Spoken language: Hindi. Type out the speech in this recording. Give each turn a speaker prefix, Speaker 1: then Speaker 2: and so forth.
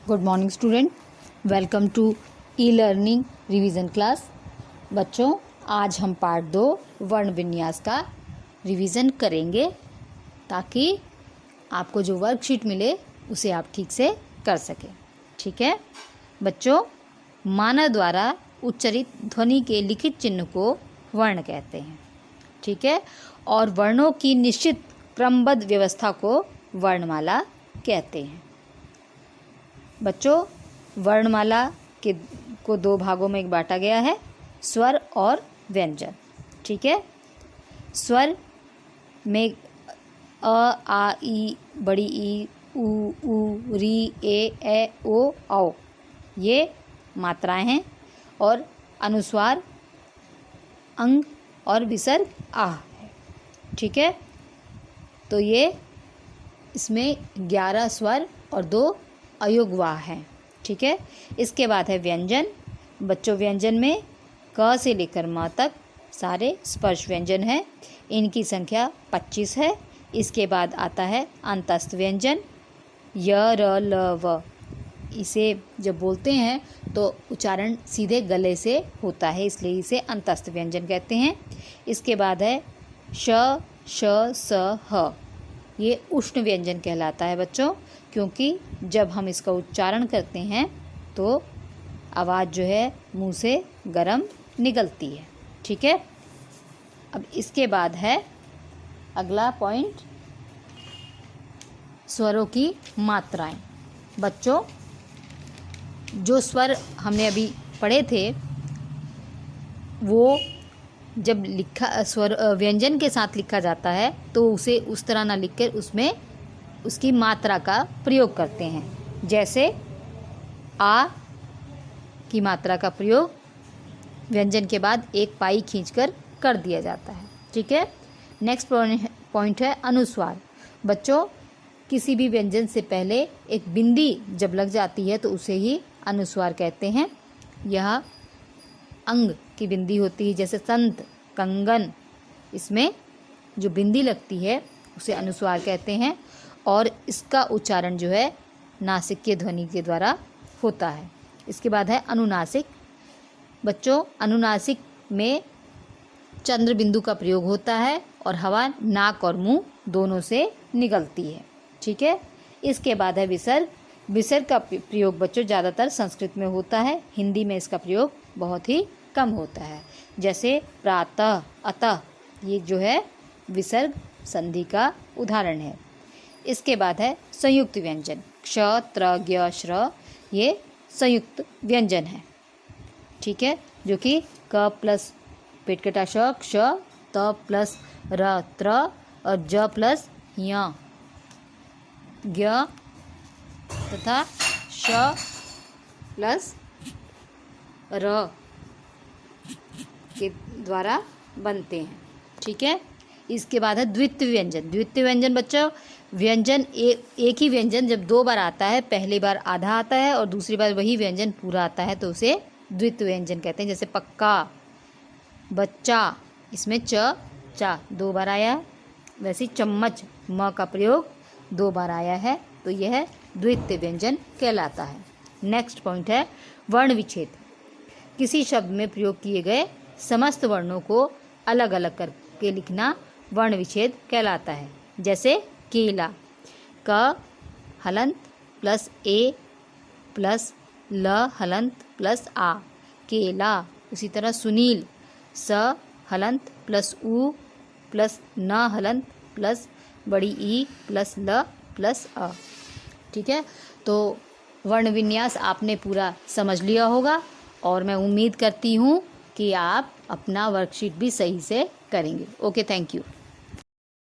Speaker 1: Good morning student, welcome to e learning revision class. बच्चों, आज हम पार्ट 2 वर्ण विन्यास का रिवीजन करेंगे ताकि आपको जो वर्कशीट मिले उसे आप ठीक से कर सकें। ठीक है बच्चों, मानव द्वारा उच्चारित ध्वनि के लिखित चिन्ह को वर्ण कहते हैं। ठीक है, और वर्णों की निश्चित क्रमबद्ध व्यवस्था को वर्णमाला कहते हैं। बच्चों, वर्णमाला को दो भागों में बांटा गया है, स्वर और व्यंजन। ठीक है, स्वर में अ, आ, ई, बड़ी ई, उ, री, ए, ओ, औ ये मात्राएं हैं, और अनुस्वार अंग और विसर्ग आ है। ठीक है, तो ये इसमें 11 स्वर और 2 अयुग्वाह हैं। ठीक है, इसके बाद है व्यंजन। बच्चों, व्यंजन में क से लेकर म तक सारे स्पर्श व्यंजन हैं, इनकी संख्या 25 है। इसके बाद आता है अंतस्थ व्यंजन, य, र, ल, व। इसे जब बोलते हैं तो उच्चारण सीधे गले से होता है, इसलिए इसे अंतस्थ व्यंजन कहते हैं। इसके बाद है श, श, स, ह। ये उष्ण व्यंजन कहलाता है बच्चों, क्योंकि जब हम इसका उच्चारण करते हैं तो आवाज़ जो है मुंह से गरम निकलती है। ठीक है, अब इसके बाद है अगला पॉइंट, स्वरों की मात्राएं। बच्चों, जो स्वर हमने अभी पढ़े थे वो जब लिखा स्वर व्यंजन के साथ लिखा जाता है तो उसे उस तरह ना लिखकर उसमें उसकी मात्रा का प्रयोग करते हैं। जैसे आ की मात्रा का प्रयोग व्यंजन के बाद एक पाई खींचकर कर दिया जाता है। ठीक है, नेक्स्ट पॉइंट है अनुस्वार। बच्चों, किसी भी व्यंजन से पहले एक बिंदी जब लग जाती है तो उसे ही अनुस्वार कहते हैं। यह अंग की बिंदी होती है, जैसे संत, कंगन, इसमें जो बिंदी लगती है उसे अनुस्वार कहते हैं, और इसका उच्चारण जो है नासिक ध्वनि के द्वारा होता है। इसके बाद है अनुनासिक। बच्चों, अनुनासिक में चंद्र बिंदु का प्रयोग होता है और हवा नाक और मुंह दोनों से निकलती है। ठीक है, इसके बाद है विसर्ग। विसर्ग का प्रयोग बच्चों ज़्यादातर संस्कृत में होता है, हिंदी में इसका प्रयोग बहुत ही कम होता है। जैसे प्रातः, अतः, ये जो है विसर्ग संधि का उदाहरण है। इसके बाद है संयुक्त व्यंजन, क्ष, त्र, ज्ञ, श्र, ये संयुक्त व्यंजन है। ठीक है, जो कि क प्लस पेट कटा श, क्ष, त प्लस र, त्र, और ज प्लस य, ज्ञ, तथा श प्लस र के द्वारा बनते हैं। ठीक है, इसके बाद है द्वितीय व्यंजन। द्वितीय व्यंजन बच्चों, व्यंजन एक ही व्यंजन जब 2 बार आता है, पहली बार आधा आता है और दूसरी बार वही व्यंजन पूरा आता है तो उसे द्वितीय व्यंजन कहते हैं। जैसे पक्का, बच्चा, इसमें च, चा 2 बार आया है, वैसे चम्मच, म का प्रयोग 2 बार आया है, तो यह द्वितीय व्यंजन कहलाता है। नेक्स्ट पॉइंट है वर्ण विच्छेद। किसी शब्द में प्रयोग किए गए समस्त वर्णों को अलग अलग करके लिखना वर्ण विच्छेद कहलाता है। जैसे केला, क हलंत प्लस ए प्लस ल हलंत प्लस आ, केला। उसी तरह सुनील, स हलंत प्लस उ प्लस न हलंत प्लस बड़ी ई प्लस ल प्लस अ। ठीक है, तो वर्ण विन्यास आपने पूरा समझ लिया होगा, और मैं उम्मीद करती हूँ कि आप अपना वर्कशीट भी सही से करेंगे। Okay, thank you.